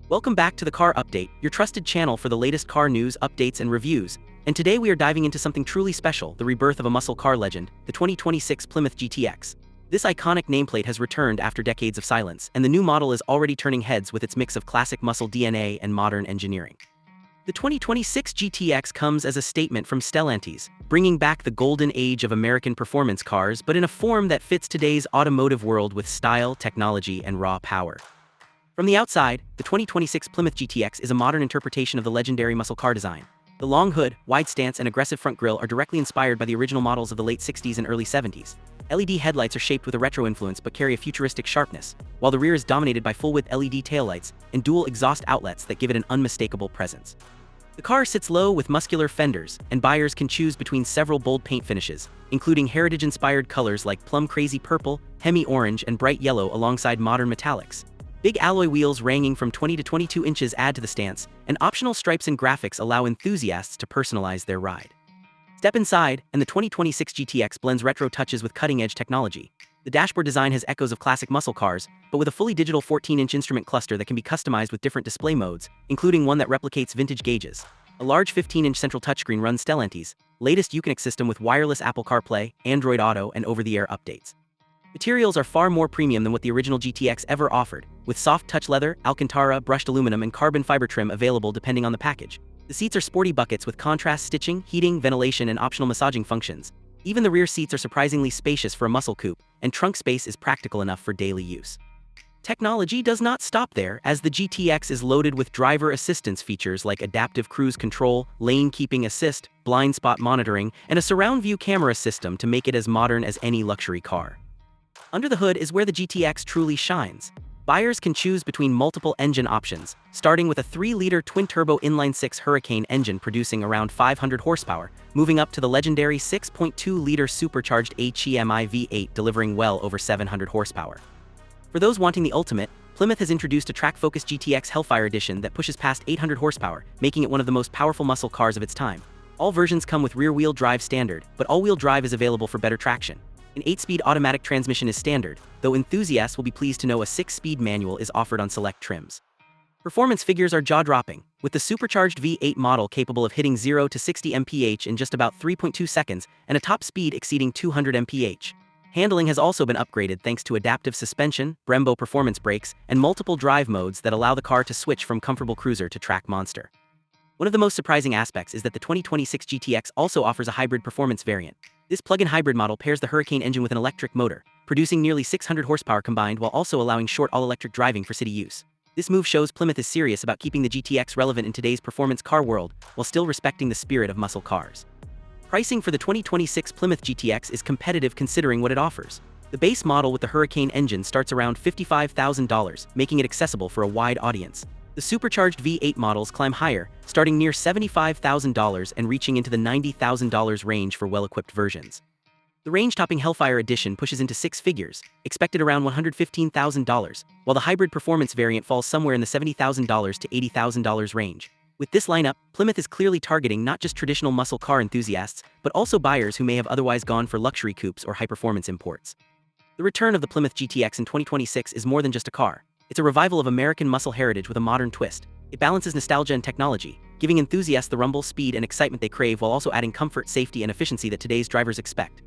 Welcome back to the Car Update, your trusted channel for the latest car news, updates, and reviews. And today we are diving into something truly special, the rebirth of a muscle car legend, the 2026 Plymouth GTX. This iconic nameplate has returned after decades of silence, and the new model is already turning heads with its mix of classic muscle DNA and modern engineering. The 2026 GTX comes as a statement from Stellantis, bringing back the golden age of American performance cars, but in a form that fits today's automotive world with style, technology, and raw power. From the outside, the 2026 Plymouth GTX is a modern interpretation of the legendary muscle car design. The long hood, wide stance, and aggressive front grille are directly inspired by the original models of the late 60s and early 70s. LED headlights are shaped with a retro influence but carry a futuristic sharpness, while the rear is dominated by full-width LED taillights and dual exhaust outlets that give it an unmistakable presence. The car sits low with muscular fenders, and buyers can choose between several bold paint finishes, including heritage-inspired colors like plum crazy purple, Hemi orange, and bright yellow alongside modern metallics. Big alloy wheels ranging from 20 to 22 inches add to the stance, and optional stripes and graphics allow enthusiasts to personalize their ride. Step inside, and the 2026 GTX blends retro touches with cutting-edge technology. The dashboard design has echoes of classic muscle cars, but with a fully digital 14-inch instrument cluster that can be customized with different display modes, including one that replicates vintage gauges. A large 15-inch central touchscreen runs Stellantis' latest Uconnect system with wireless Apple CarPlay, Android Auto, and over-the-air updates. Materials are far more premium than what the original GTX ever offered, with soft touch leather, Alcantara, brushed aluminum, and carbon fiber trim available depending on the package. The seats are sporty buckets with contrast stitching, heating, ventilation, and optional massaging functions. Even the rear seats are surprisingly spacious for a muscle coupe, and trunk space is practical enough for daily use. Technology does not stop there, as the GTX is loaded with driver assistance features like adaptive cruise control, lane keeping assist, blind spot monitoring, and a surround view camera system to make it as modern as any luxury car. Under the hood is where the GTX truly shines. Buyers can choose between multiple engine options, starting with a 3-liter twin-turbo inline-6 Hurricane engine producing around 500 horsepower, moving up to the legendary 6.2-liter supercharged HEMI V8 delivering well over 700 horsepower. For those wanting the ultimate, Plymouth has introduced a track-focused GTX Hellfire Edition that pushes past 800 horsepower, making it one of the most powerful muscle cars of its time. All versions come with rear-wheel drive standard, but all-wheel drive is available for better traction. An 8-speed automatic transmission is standard, though enthusiasts will be pleased to know a 6-speed manual is offered on select trims. Performance figures are jaw-dropping, with the supercharged V8 model capable of hitting 0 to 60 mph in just about 3.2 seconds and a top speed exceeding 200 mph. Handling has also been upgraded thanks to adaptive suspension, Brembo performance brakes, and multiple drive modes that allow the car to switch from comfortable cruiser to track monster. One of the most surprising aspects is that the 2026 GTX also offers a hybrid performance variant. This plug-in hybrid model pairs the Hurricane engine with an electric motor, producing nearly 600 horsepower combined while also allowing short all-electric driving for city use. This move shows Plymouth is serious about keeping the GTX relevant in today's performance car world while still respecting the spirit of muscle cars. Pricing for the 2026 Plymouth GTX is competitive considering what it offers. The base model with the Hurricane engine starts around $55,000, making it accessible for a wide audience. The supercharged V8 models climb higher, starting near $75,000 and reaching into the $90,000 range for well-equipped versions. The range-topping Hellfire Edition pushes into six figures, expected around $115,000, while the hybrid performance variant falls somewhere in the $70,000 to $80,000 range. With this lineup, Plymouth is clearly targeting not just traditional muscle car enthusiasts, but also buyers who may have otherwise gone for luxury coupes or high-performance imports. The return of the Plymouth GTX in 2026 is more than just a car. It's a revival of American muscle heritage with a modern twist. It balances nostalgia and technology, giving enthusiasts the rumble, speed, and excitement they crave while also adding comfort, safety, and efficiency that today's drivers expect.